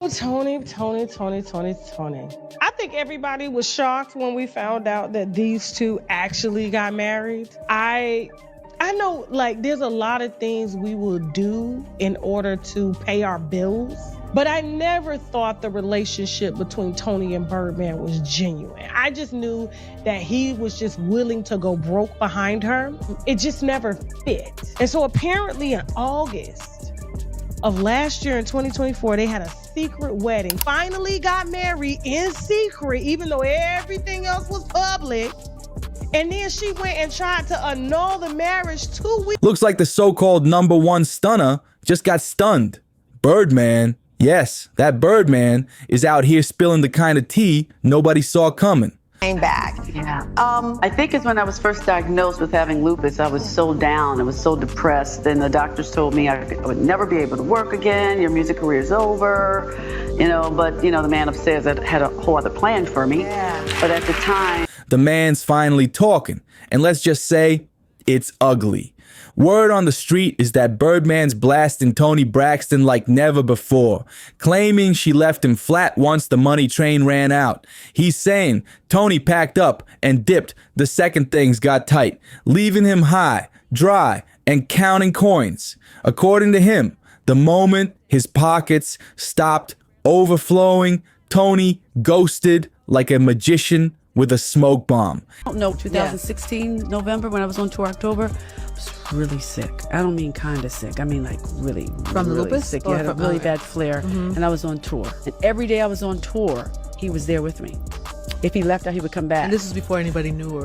Tony. I think everybody was shocked when we found out that these two actually got married. I know, like, there's a lot of things we will do in order to pay our bills, but I never thought the relationship between Toni and Birdman was genuine. I just knew that he was just willing to go broke behind her. It just never fit. And so apparently in August of last year in 2024, they had a secret wedding. Finally got married in secret, even though everything else was public. And then she went and tried to annul the marriage 2 weeks. Looks like the so-called #1 stunner just got stunned. Birdman, yes, that Birdman is out here spilling the kind of tea nobody saw coming. Back. Yeah. I think it's when I was first diagnosed with having lupus, I was so down, I was so depressed, and the doctors told me I would never be able to work again, your music career is over, but the man upstairs had a whole other plan for me. Yeah. But at the time... The man's finally talking, and let's just say, it's ugly. Word on the street is that Birdman's blasting Toni Braxton like never before, claiming she left him flat once the money train ran out. He's saying Toni packed up and dipped the second things got tight, leaving him high, dry, and counting coins. According to him, the moment his pockets stopped overflowing, Toni ghosted like a magician with a smoke bomb. I don't know, 2016, November, when I was on tour, October, I was really sick. I don't mean kind of sick. I mean like really, From really lupus? sick. Yeah, I had a really bad flare, and I was on tour. And every day I was on tour, he was there with me. If he left out, he would come back. And this is before anybody knew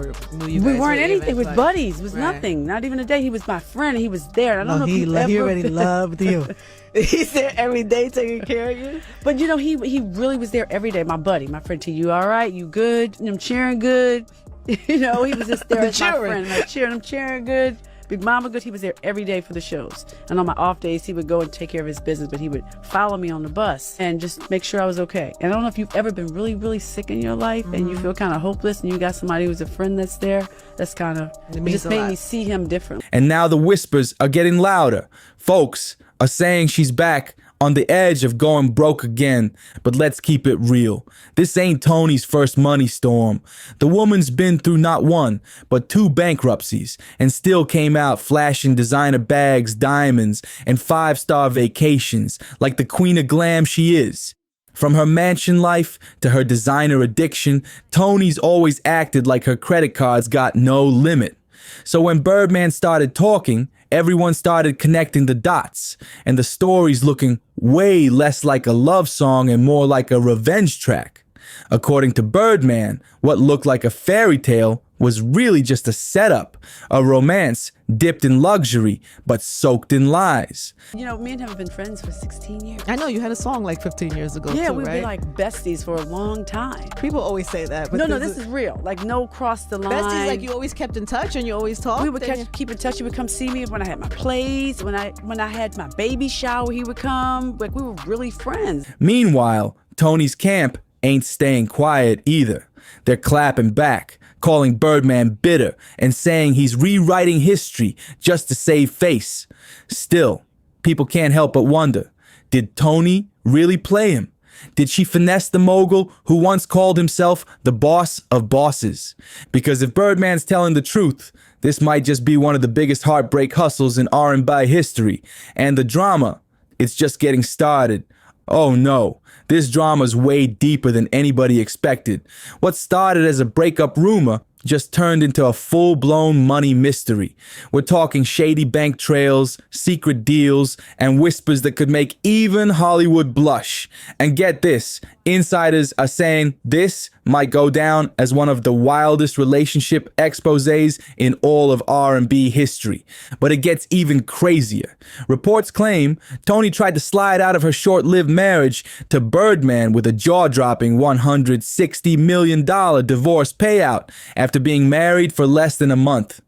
you guys. We weren't anything. It was like, buddies. It was right. nothing. Not even a day. He was my friend. He was there. I don't know if he already loved you. He's there every day taking care of you. But he really was there every day. My buddy, my friend T, you all right? You good? I'm cheering good. He was just there as my friend. I'm cheering good. Big Mama good. He was there every day for the shows. And on my off days, he would go and take care of his business, but he would follow me on the bus and just make sure I was okay. And I don't know if you've ever been really, really sick in your life and you feel kind of hopeless and you got somebody who's a friend that's there. That's kind of, it just made me see him differently. And now the whispers are getting louder. Folks are saying she's back on the edge of going broke again. But let's keep it real. This ain't Toni's first money storm. The woman's been through not one, but 2 bankruptcies and still came out flashing designer bags, diamonds, and 5-star vacations like the queen of glam she is. From her mansion life to her designer addiction, Toni's always acted like her credit cards got no limit. So when Birdman started talking, everyone started connecting the dots, and the story's looking way less like a love song and more like a revenge track. According to Birdman, what looked like a fairy tale was really just a setup, a romance dipped in luxury but soaked in lies. Me and him have been friends for 16 years. I know you had a song like 15 years ago. Yeah, too, we've right? been like besties for a long time. People always say that. But No, this is real. Like no cross the line. besties, like you always kept in touch and you always talked. We would keep in touch. He would come see me when I had my plays. When I had my baby shower, he would come. Like we were really friends. Meanwhile, Toni's camp ain't staying quiet either. They're clapping back, calling Birdman bitter and saying he's rewriting history just to save face. Still, people can't help but wonder, did Toni really play him? Did she finesse the mogul who once called himself the boss of bosses? Because if Birdman's telling the truth, this might just be one of the biggest heartbreak hustles in R&B history. And the drama, it's just getting started. Oh no, this drama's way deeper than anybody expected. What started as a breakup rumor just turned into a full-blown money mystery. We're talking shady bank trails, secret deals, and whispers that could make even Hollywood blush. And get this, insiders are saying this might go down as one of the wildest relationship exposés in all of R&B history. But it gets even crazier. Reports claim Toni tried to slide out of her short-lived marriage to Birdman with a jaw-dropping $160 million divorce payout after being married for less than a month.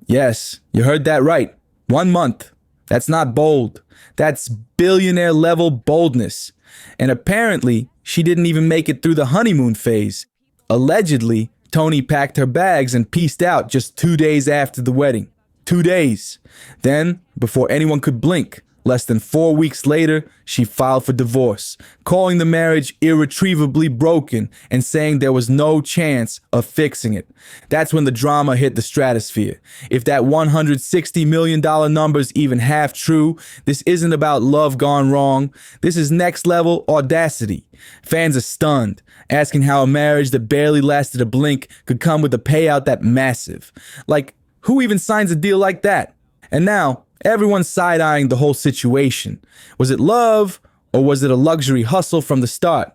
Yes, you heard that right. 1 month. That's not bold. That's billionaire level boldness. And apparently, she didn't even make it through the honeymoon phase. Allegedly, Toni packed her bags and peaced out just 2 days after the wedding. 2 days. Then, before anyone could blink, Less than 4 weeks later, she filed for divorce, calling the marriage irretrievably broken and saying there was no chance of fixing it. That's when the drama hit the stratosphere. If that $160 million number's even half true, this isn't about love gone wrong. This is next level audacity. Fans are stunned, asking how a marriage that barely lasted a blink could come with a payout that massive. Like, who even signs a deal like that? And now, everyone's side-eyeing the whole situation. Was it love, or was it a luxury hustle from the start?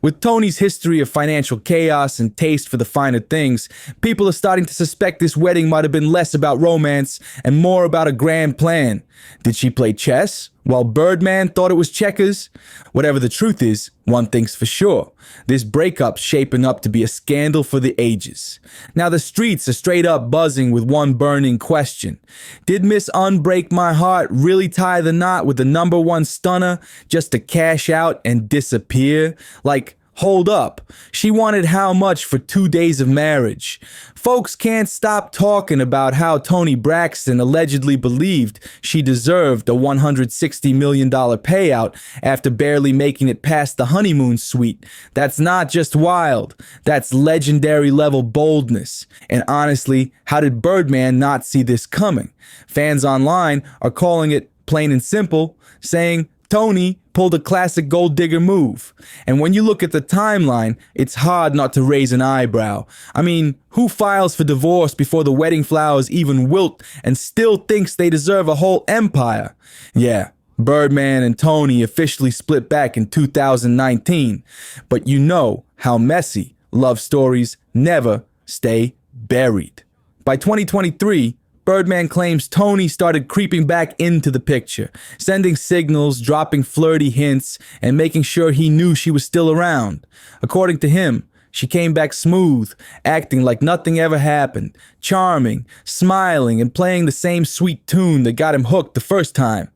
With Toni's history of financial chaos and taste for the finer things, people are starting to suspect this wedding might have been less about romance and more about a grand plan. Did she play chess while Birdman thought it was checkers? Whatever the truth is, one thing's for sure. This breakup's shaping up to be a scandal for the ages. Now the streets are straight up buzzing with one burning question. Did Miss Unbreak My Heart really tie the knot with the number one stunner just to cash out and disappear? Like, hold up. She wanted how much for 2 days of marriage? Folks can't stop talking about how Toni Braxton allegedly believed she deserved a $160 million payout after barely making it past the honeymoon suite. That's not just wild. That's legendary level boldness. And honestly, how did Birdman not see this coming? Fans online are calling it plain and simple, saying Toni pulled a classic gold digger move. And when you look at the timeline, it's hard not to raise an eyebrow. I mean, who files for divorce before the wedding flowers even wilt and still thinks they deserve a whole empire? Yeah, Birdman and Toni officially split back in 2019. But you know how messy love stories never stay buried. By 2023, Birdman claims Toni started creeping back into the picture, sending signals, dropping flirty hints, and making sure he knew she was still around. According to him, she came back smooth, acting like nothing ever happened, charming, smiling, and playing the same sweet tune that got him hooked the first time.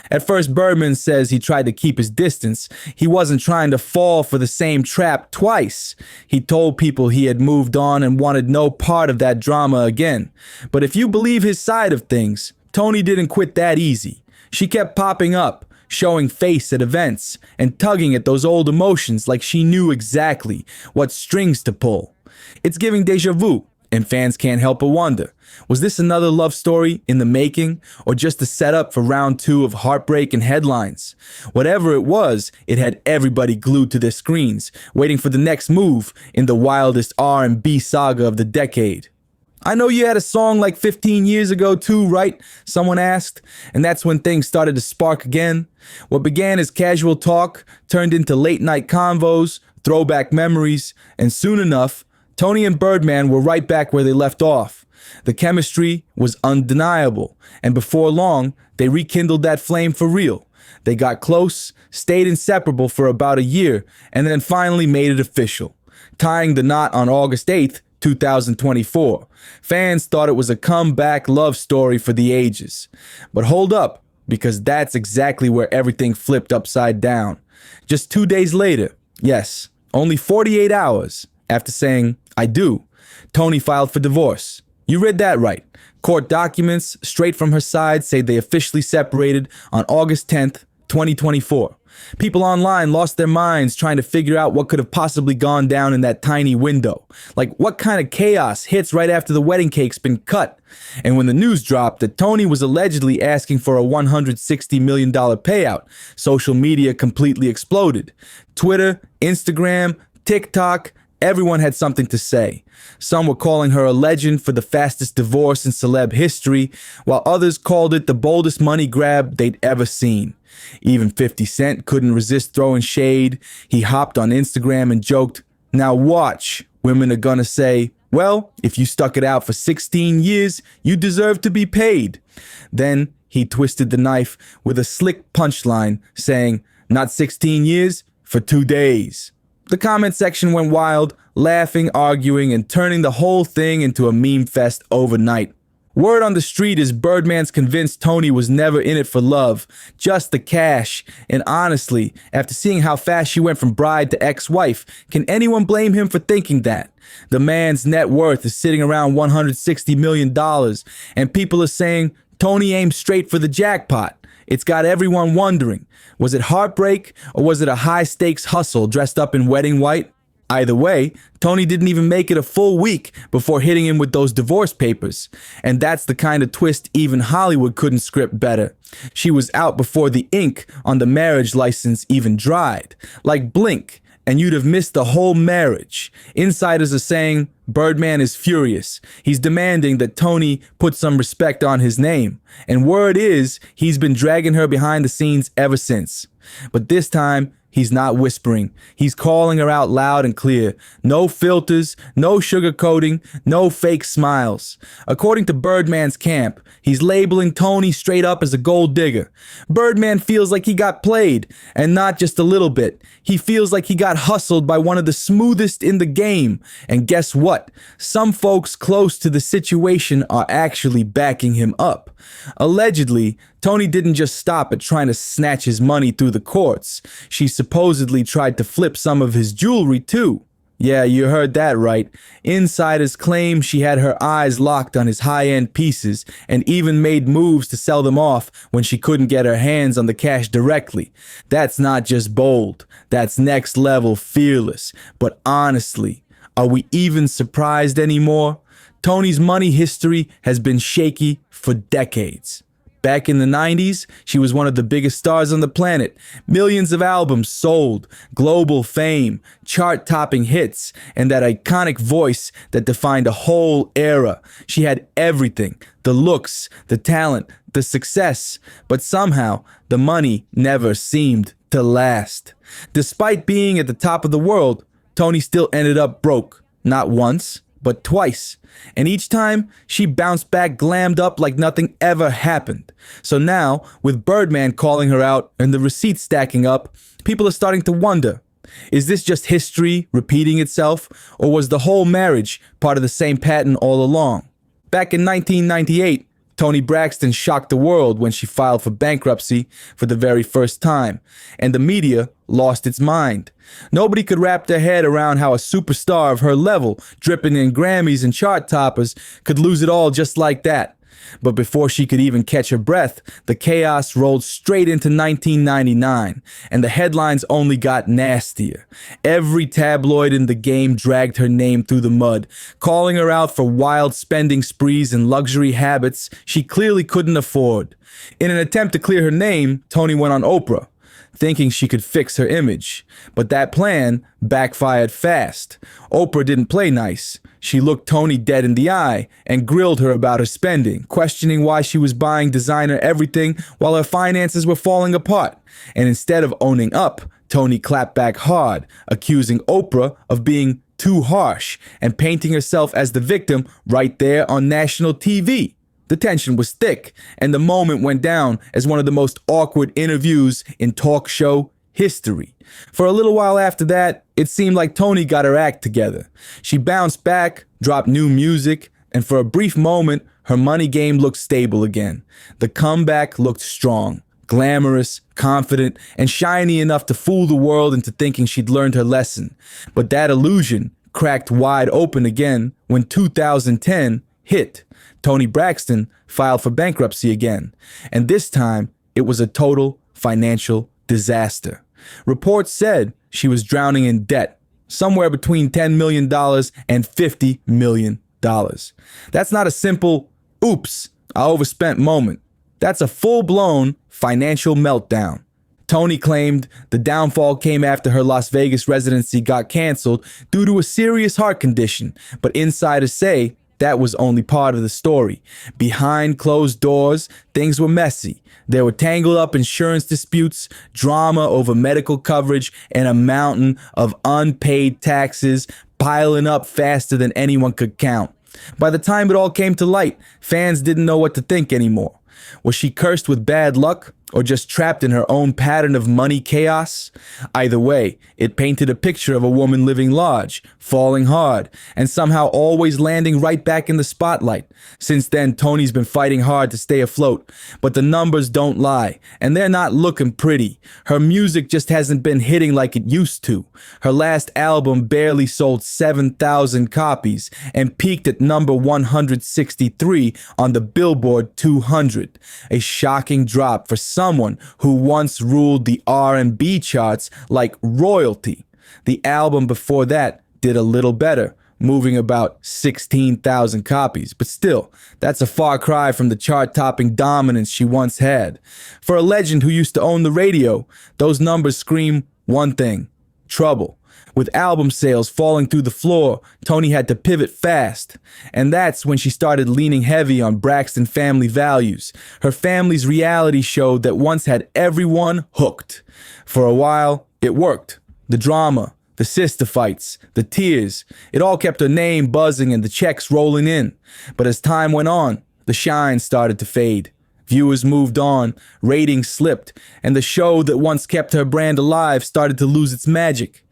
At first, Birdman says he tried to keep his distance. He wasn't trying to fall for the same trap twice. He told people he had moved on and wanted no part of that drama again. But if you believe his side of things, Toni didn't quit that easy. She kept popping up, showing face at events, and tugging at those old emotions like she knew exactly what strings to pull. It's giving deja vu, and fans can't help but wonder, was this another love story in the making, or just a setup for round 2 of heartbreak and headlines? Whatever it was, it had everybody glued to their screens, waiting for the next move in the wildest R&B saga of the decade. I know you had a song like 15 years ago too, right? Someone asked. And that's when things started to spark again. What began as casual talk turned into late night convos, throwback memories, and soon enough, Toni and Birdman were right back where they left off. The chemistry was undeniable, and before long, they rekindled that flame for real. They got close, stayed inseparable for about a year, and then finally made it official, tying the knot on August 8th, 2024. Fans thought it was a comeback love story for the ages. But hold up, because that's exactly where everything flipped upside down. Just 2 days later, yes, only 48 hours after saying, I do, Toni filed for divorce. You read that right. Court documents straight from her side say they officially separated on August 10th, 2024. People online lost their minds trying to figure out what could have possibly gone down in that tiny window. Like, what kind of chaos hits right after the wedding cake's been cut? And when the news dropped that Toni was allegedly asking for a $160 million payout, social media completely exploded. Twitter, Instagram, TikTok, everyone had something to say. Some were calling her a legend for the fastest divorce in celeb history, while others called it the boldest money grab they'd ever seen. Even 50 Cent couldn't resist throwing shade. He hopped on Instagram and joked, "Now watch, women are gonna say, well, if you stuck it out for 16 years, you deserve to be paid." Then he twisted the knife with a slick punchline saying, "Not 16 years, for 2 days." The comment section went wild, laughing, arguing, and turning the whole thing into a meme fest overnight. Word on the street is Birdman's convinced Toni was never in it for love, just the cash. And honestly, after seeing how fast she went from bride to ex-wife, can anyone blame him for thinking that? The man's net worth is sitting around $160 million, and people are saying Toni aimed straight for the jackpot. It's got everyone wondering, was it heartbreak or was it a high-stakes hustle dressed up in wedding white? Either way, Toni didn't even make it a full week before hitting him with those divorce papers. And that's the kind of twist even Hollywood couldn't script better. She was out before the ink on the marriage license even dried. Like blink, and you'd have missed the whole marriage. Insiders are saying Birdman is furious. He's demanding that Toni put some respect on his name. And word is, he's been dragging her behind the scenes ever since. But this time, he's not whispering. He's calling her out loud and clear. No filters, no sugarcoating, no fake smiles. According to Birdman's camp, he's labeling Toni straight up as a gold digger. Birdman feels like he got played, and not just a little bit. He feels like he got hustled by one of the smoothest in the game. And guess what? Some folks close to the situation are actually backing him up. Allegedly, Toni didn't just stop at trying to snatch his money through the courts. She supposedly tried to flip some of his jewelry too. Yeah, you heard that right. Insiders claim she had her eyes locked on his high-end pieces and even made moves to sell them off when she couldn't get her hands on the cash directly. That's not just bold. That's next level fearless. But honestly, are we even surprised anymore? Toni's money history has been shaky for decades. Back in the 90s, she was one of the biggest stars on the planet. Millions of albums sold, global fame, chart-topping hits, and that iconic voice that defined a whole era. She had everything, the looks, the talent, the success, but somehow the money never seemed to last. Despite being at the top of the world, Toni still ended up broke, not once, but twice. And each time, she bounced back glammed up like nothing ever happened. So now, with Birdman calling her out and the receipts stacking up, people are starting to wonder, is this just history repeating itself, or was the whole marriage part of the same pattern all along? Back in 1998, Toni Braxton shocked the world when she filed for bankruptcy for the very first time, and the media lost its mind. Nobody could wrap their head around how a superstar of her level, dripping in Grammys and chart toppers, could lose it all just like that. But before she could even catch her breath, the chaos rolled straight into 1999, and the headlines only got nastier. Every tabloid in the game dragged her name through the mud, calling her out for wild spending sprees and luxury habits she clearly couldn't afford. In an attempt to clear her name, Toni went on Oprah, thinking she could fix her image. But that plan backfired fast. Oprah didn't play nice. She looked Toni dead in the eye and grilled her about her spending, questioning why she was buying designer everything while her finances were falling apart. And instead of owning up, Toni clapped back hard, accusing Oprah of being too harsh and painting herself as the victim right there on national TV. The tension was thick, and the moment went down as one of the most awkward interviews in talk show history. For a little while after that, it seemed like Toni got her act together. She bounced back, dropped new music, and for a brief moment, her money game looked stable again. The comeback looked strong, glamorous, confident, and shiny enough to fool the world into thinking she'd learned her lesson. But that illusion cracked wide open again when 2010 hit. Toni Braxton filed for bankruptcy again, and this time it was a total financial disaster. Reports said she was drowning in debt, somewhere between $10 million and $50 million. That's not a simple, oops, I overspent moment. That's a full-blown financial meltdown. Toni claimed the downfall came after her Las Vegas residency got canceled due to a serious heart condition, but insiders say that was only part of the story. Behind closed doors, things were messy. There were tangled up insurance disputes, drama over medical coverage, and a mountain of unpaid taxes piling up faster than anyone could count. By the time it all came to light, fans didn't know what to think anymore. Was she cursed with bad luck, or just trapped in her own pattern of money chaos? Either way, it painted a picture of a woman living large, falling hard, and somehow always landing right back in the spotlight. Since then, Toni's been fighting hard to stay afloat, but the numbers don't lie, and they're not looking pretty. Her music just hasn't been hitting like it used to. Her last album barely sold 7,000 copies and peaked at number 163 on the Billboard 200, a shocking drop for some someone who once ruled the R&B charts like royalty. The album before that did a little better, moving about 16,000 copies. But still, that's a far cry from the chart-topping dominance she once had. For a legend who used to own the radio, those numbers scream one thing: trouble. With album sales falling through the floor, Toni had to pivot fast. And that's when she started leaning heavy on Braxton family values. Her family's reality show that once had everyone hooked. For a while, it worked. The drama, the sister fights, the tears, it all kept her name buzzing and the checks rolling in. But as time went on, the shine started to fade. Viewers moved on, ratings slipped, and the show that once kept her brand alive started to lose its magic.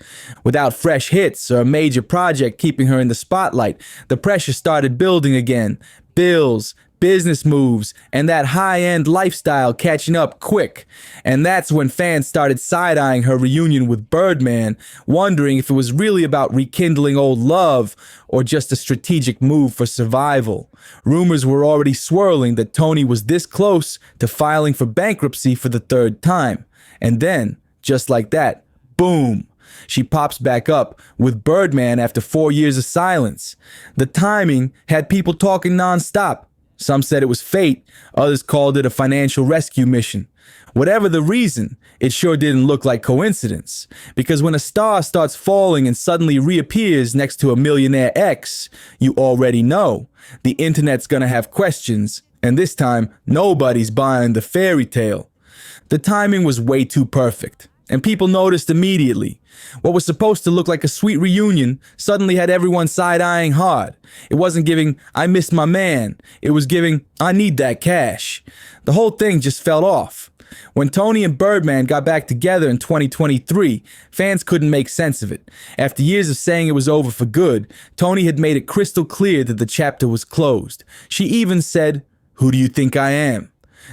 Without fresh hits or a major project keeping her in the spotlight, the pressure started building again. Bills, business moves, and that high-end lifestyle catching up quick. And that's when fans started side-eyeing her reunion with Birdman, wondering if it was really about rekindling old love or just a strategic move for survival. Rumors were already swirling that Toni was this close to filing for bankruptcy for the third time. And then, just like that, boom! She pops back up with Birdman after 4 years of silence. The timing had people talking nonstop. Some said it was fate, others called it a financial rescue mission. Whatever the reason, it sure didn't look like coincidence. Because when a star starts falling and suddenly reappears next to a millionaire ex, you already know the internet's gonna have questions, and this time, nobody's buying the fairy tale. The timing was way too perfect, and people noticed immediately. What was supposed to look like a sweet reunion suddenly had everyone side-eyeing hard. It wasn't giving, "I miss my man." It was giving, "I need that cash." The whole thing just fell off. When Toni and Birdman got back together in 2023, fans couldn't make sense of it. After years of saying it was over for good, Toni had made it crystal clear that the chapter was closed. She even said, "Who do you think I am?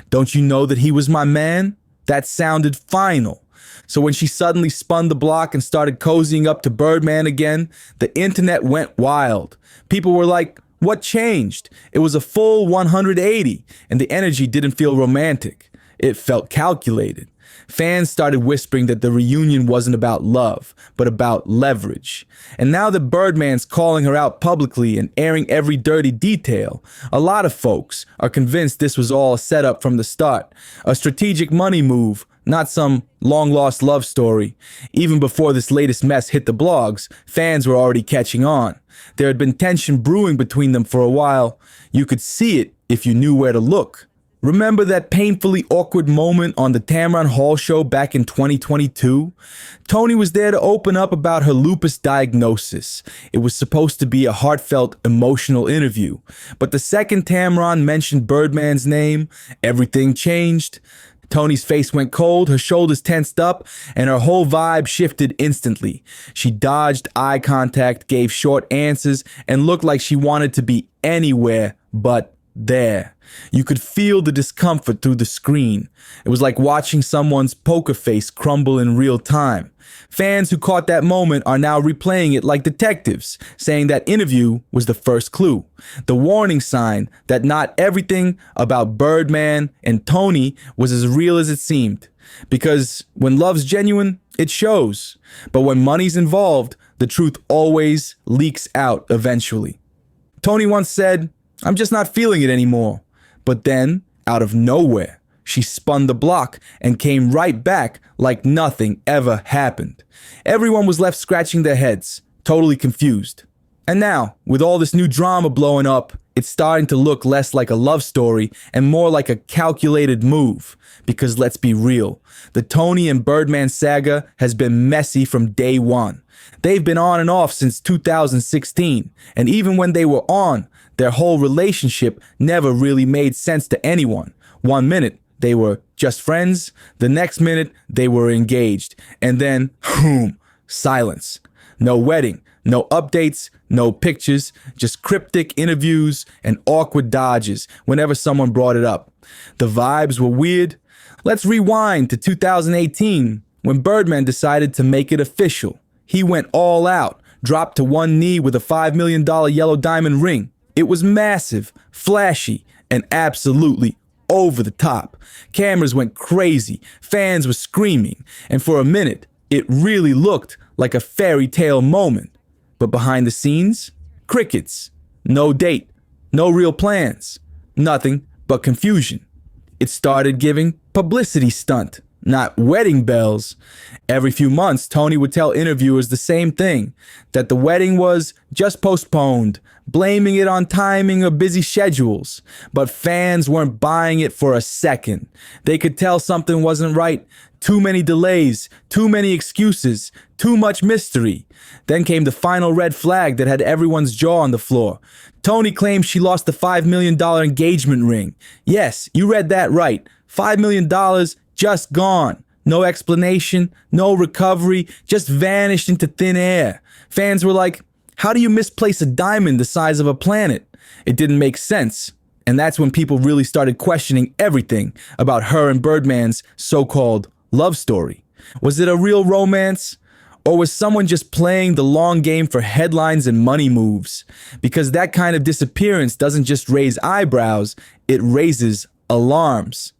Don't you know that he was my man?" That sounded final. So when she suddenly spun the block and started cozying up to Birdman again, the internet went wild. People were like, "What changed?" It was a full 180, and the energy didn't feel romantic. It felt calculated. Fans started whispering that the reunion wasn't about love, but about leverage. And now that Birdman's calling her out publicly and airing every dirty detail, a lot of folks are convinced this was all a setup from the start. A strategic money move, not some long-lost love story. Even before this latest mess hit the blogs, fans were already catching on. There had been tension brewing between them for a while. You could see it if you knew where to look. Remember that painfully awkward moment on the Tamron Hall show back in 2022? Toni was there to open up about her lupus diagnosis. It was supposed to be a heartfelt, emotional interview. But the second Tamron mentioned Birdman's name, everything changed. Toni's face went cold, her shoulders tensed up, and her whole vibe shifted instantly. She dodged eye contact, gave short answers, and looked like she wanted to be anywhere but there. You could feel the discomfort through the screen. It was like watching someone's poker face crumble in real time. Fans who caught that moment are now replaying it like detectives, saying that interview was the first clue, the warning sign that not everything about Birdman and Toni was as real as it seemed. Because when love's genuine, it shows. But when money's involved, the truth always leaks out eventually. Toni once said, "I'm just not feeling it anymore." But then, out of nowhere, she spun the block and came right back like nothing ever happened. Everyone was left scratching their heads, totally confused. And now, with all this new drama blowing up, it's starting to look less like a love story and more like a calculated move. Because let's be real, the Toni and Birdman saga has been messy from day one. They've been on and off since 2016, and even when they were on, their whole relationship never really made sense to anyone. One minute, they were just friends. The next minute, they were engaged. And then, boom, silence. No wedding, no updates, no pictures, just cryptic interviews and awkward dodges whenever someone brought it up. The vibes were weird. Let's rewind to 2018 when Birdman decided to make it official. He went all out, dropped to one knee with a $5 million yellow diamond ring. It was massive, flashy, and absolutely over the top. Cameras went crazy, fans were screaming, and for a minute, it really looked like a fairy tale moment. But behind the scenes, crickets. No date, no real plans, nothing but confusion. It started giving publicity stunt, not wedding bells. Every few months, Toni would tell interviewers the same thing, that the wedding was just postponed, blaming it on timing or busy schedules. But fans weren't buying it for a second. They could tell something wasn't right. Too many delays, too many excuses, too much mystery. Then came the final red flag that had everyone's jaw on the floor. Toni claimed she lost the $5 million engagement ring. Yes, you read that right. $5 million just gone. No explanation, no recovery, just vanished into thin air. Fans were like, how do you misplace a diamond the size of a planet? It didn't make sense. And that's when people really started questioning everything about her and Birdman's so-called love story. Was it a real romance? Or was someone just playing the long game for headlines and money moves? Because that kind of disappearance doesn't just raise eyebrows, it raises alarms.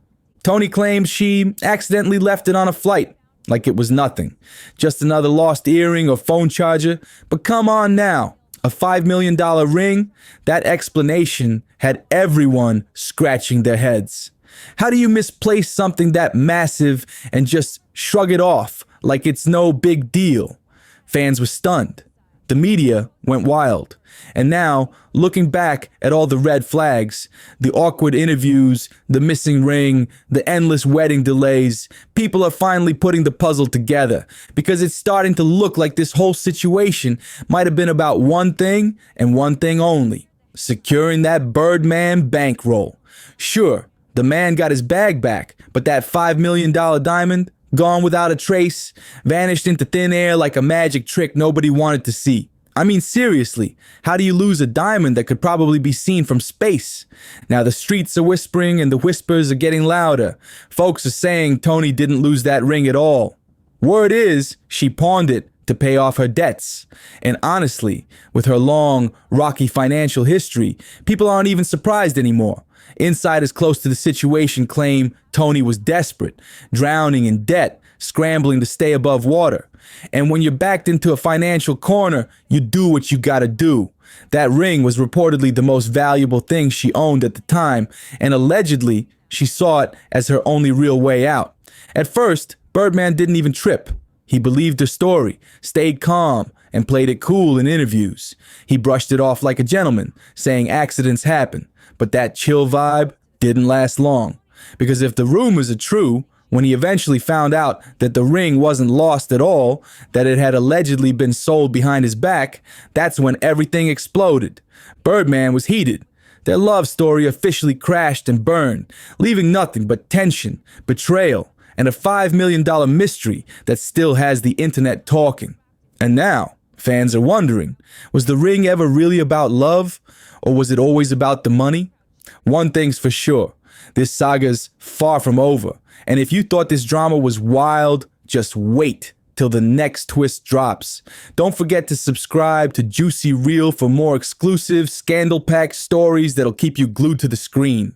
Toni claims she accidentally left it on a flight, like it was nothing. Just another lost earring or phone charger. But come on now, a $5 million ring? That explanation had everyone scratching their heads. How do you misplace something that massive and just shrug it off like it's no big deal? Fans were stunned. The media went wild. And now, looking back at all the red flags, the awkward interviews, the missing ring, the endless wedding delays, people are finally putting the puzzle together because it's starting to look like this whole situation might have been about one thing and one thing only: securing that Birdman bankroll. Sure, the man got his bag back, but that $5 million diamond, gone without a trace, vanished into thin air like a magic trick nobody wanted to see. I mean, seriously, how do you lose a diamond that could probably be seen from space? Now the streets are whispering and the whispers are getting louder. Folks are saying Toni didn't lose that ring at all. Word is, she pawned it to pay off her debts. And honestly, with her long, rocky financial history, people aren't even surprised anymore. Insiders close to the situation claim Toni was desperate, drowning in debt, scrambling to stay above water. And when you're backed into a financial corner, you do what you gotta do. That ring was reportedly the most valuable thing she owned at the time, and allegedly, she saw it as her only real way out. At first, Birdman didn't even trip. He believed her story, stayed calm, and played it cool in interviews. He brushed it off like a gentleman, saying accidents happen. But that chill vibe didn't last long. Because if the rumors are true, when he eventually found out that the ring wasn't lost at all, that it had allegedly been sold behind his back, that's when everything exploded. Birdman was heated. Their love story officially crashed and burned, leaving nothing but tension, betrayal, and a $5 million mystery that still has the internet talking. And now, fans are wondering, was the ring ever really about love, or was it always about the money? One thing's for sure, this saga's far from over. And if you thought this drama was wild, just wait till the next twist drops. Don't forget to subscribe to Juicy Reel for more exclusive, scandal-packed stories that'll keep you glued to the screen.